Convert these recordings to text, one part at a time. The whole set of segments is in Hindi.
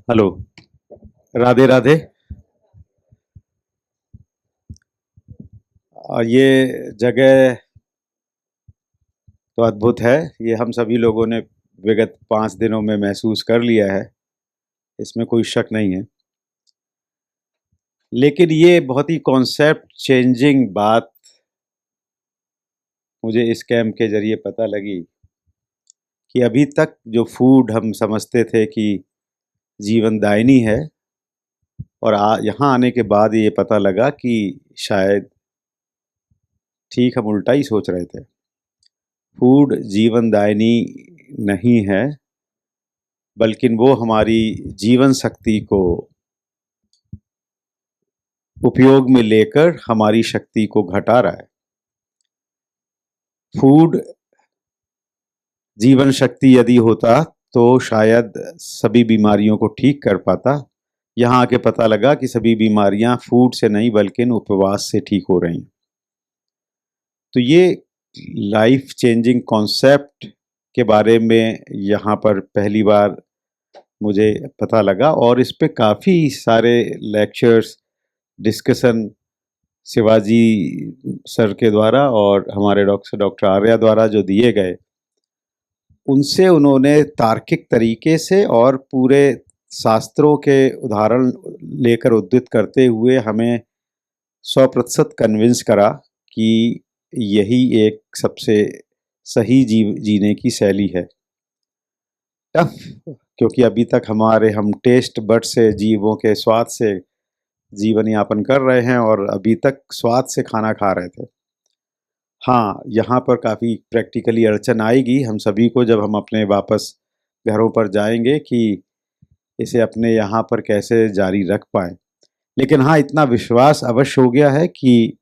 हेलो। राधे राधे। ये जगह तो अद्भुत है। ये हम सभी लोगों ने विगत 5 दिनों में महसूस कर लिया है, इसमें कोई शक नहीं है। लेकिन ये बहुत ही कॉन्सेप्ट चेंजिंग बात मुझे इस कैंप के ज़रिए पता लगी कि अभी तक जो फूड हम समझते थे कि जीवनदायिनी है, और यहाँ आने के बाद ये पता लगा कि शायद ठीक हम उल्टा ही सोच रहे थे। फूड जीवनदायिनी नहीं है, बल्कि वो हमारी जीवन शक्ति को उपयोग में लेकर हमारी शक्ति को घटा रहा है। फूड जीवन शक्ति यदि होता तो शायद सभी बीमारियों को ठीक कर पाता। यहाँ आके पता लगा कि सभी बीमारियां फूड से नहीं बल्कि उपवास से ठीक हो रही हैं। तो ये लाइफ चेंजिंग कॉन्सेप्ट के बारे में यहाँ पर पहली बार मुझे पता लगा, और इस पे काफ़ी सारे लेक्चर्स, डिस्कशन शिवाजी सर के द्वारा और हमारे डॉक्टर आर्या द्वारा जो दिए गए, उनसे उन्होंने तार्किक तरीके से और पूरे शास्त्रों के उदाहरण लेकर उद्धृत करते हुए हमें 100% कन्विंस करा कि यही एक सबसे सही जीने की शैली है। टफ, क्योंकि अभी तक हम टेस्ट बड से, जीवों के स्वाद से जीवन यापन कर रहे हैं और अभी तक स्वाद से खाना खा रहे थे। हाँ, यहाँ पर काफ़ी प्रैक्टिकली अड़चन आएगी हम सभी को जब हम अपने वापस घरों पर जाएंगे कि इसे अपने यहाँ पर कैसे जारी रख पाएँ। लेकिन हाँ, इतना विश्वास अवश्य हो गया है कि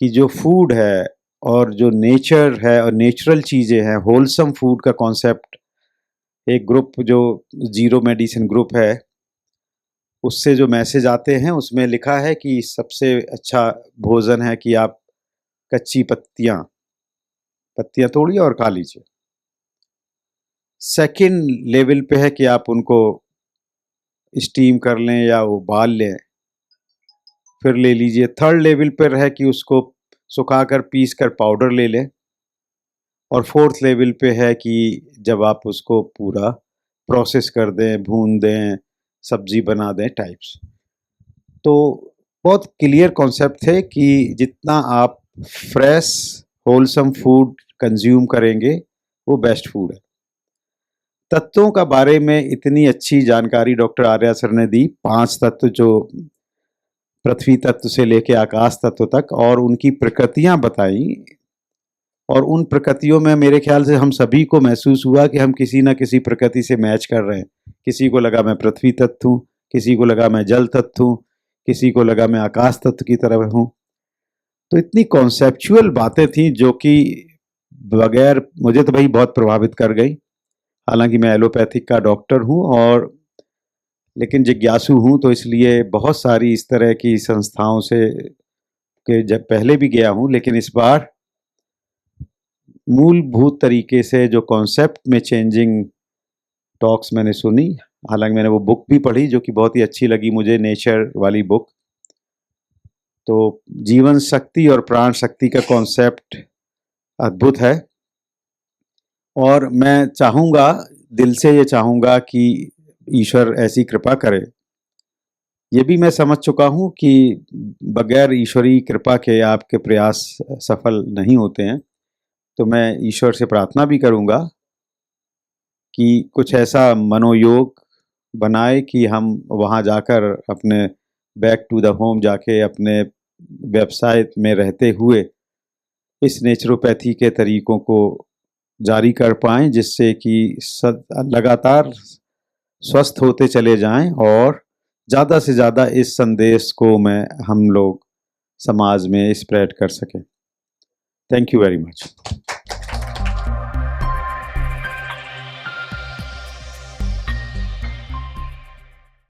जो फूड है और जो नेचर है और नेचुरल चीज़ें हैं, होलसम फूड का कॉन्सेप्ट, एक ग्रुप जो ज़ीरो मेडिसिन ग्रुप है, उससे जो मैसेज आते हैं उसमें लिखा है कि सबसे अच्छा भोजन है कि आप कच्ची पत्तियाँ तोड़िए और खा लीजिए। सेकंड लेवल पे है कि आप उनको स्टीम कर लें या उबाल लें, फिर ले लीजिए। थर्ड लेवल पर है कि उसको सुखाकर पीस कर पाउडर ले लें, और फोर्थ लेवल पे है कि जब आप उसको पूरा प्रोसेस कर दें, भून दें, सब्जी बना दें टाइप्स। तो बहुत क्लियर कॉन्सेप्ट थे कि जितना आप फ्रेश होलसम फूड कंज्यूम करेंगे वो बेस्ट फूड है। तत्वों का बारे में इतनी अच्छी जानकारी डॉक्टर आर्या सर ने दी, 5 तत्व जो पृथ्वी तत्व से लेके आकाश तत्व तक, और उनकी प्रकृतियां बताई। और उन प्रकृतियों में मेरे ख्याल से हम सभी को महसूस हुआ कि हम किसी न किसी प्रकृति से मैच कर रहे हैं। किसी को लगा मैं पृथ्वी तत्व हूँ, किसी को लगा मैं जल तत्व हूँ, किसी को लगा मैं आकाश तत्व की तरफ हूँ। तो इतनी कॉन्सेप्चुअल बातें थी जो कि बगैर मुझे तो भाई बहुत प्रभावित कर गई। हालांकि मैं एलोपैथिक का डॉक्टर हूँ और लेकिन जिज्ञासु हूँ, तो इसलिए बहुत सारी इस तरह की संस्थाओं से के जब पहले भी गया हूँ, लेकिन इस बार मूलभूत तरीके से जो कॉन्सेप्ट में चेंजिंग टॉक्स मैंने सुनी। हालांकि मैंने वो बुक भी पढ़ी जो कि बहुत ही अच्छी लगी मुझे, नेचर वाली बुक। तो जीवन शक्ति और प्राण शक्ति का कॉन्सेप्ट अद्भुत है, और मैं चाहूँगा, दिल से ये चाहूँगा कि ईश्वर ऐसी कृपा करे। ये भी मैं समझ चुका हूँ कि बगैर ईश्वरी कृपा के आपके प्रयास सफल नहीं होते हैं। तो मैं ईश्वर से प्रार्थना भी करूँगा कि कुछ ऐसा मनोयोग बनाए कि हम वहाँ जाकर अपने बैक टू द होम जाके अपने व्यवसाय में रहते हुए इस नेचुरोपैथी के तरीकों को जारी कर पाएँ, जिससे कि लगातार स्वस्थ होते चले जाएं और ज़्यादा से ज़्यादा इस संदेश को हम लोग समाज में स्प्रेड कर सकें। Thank you very much.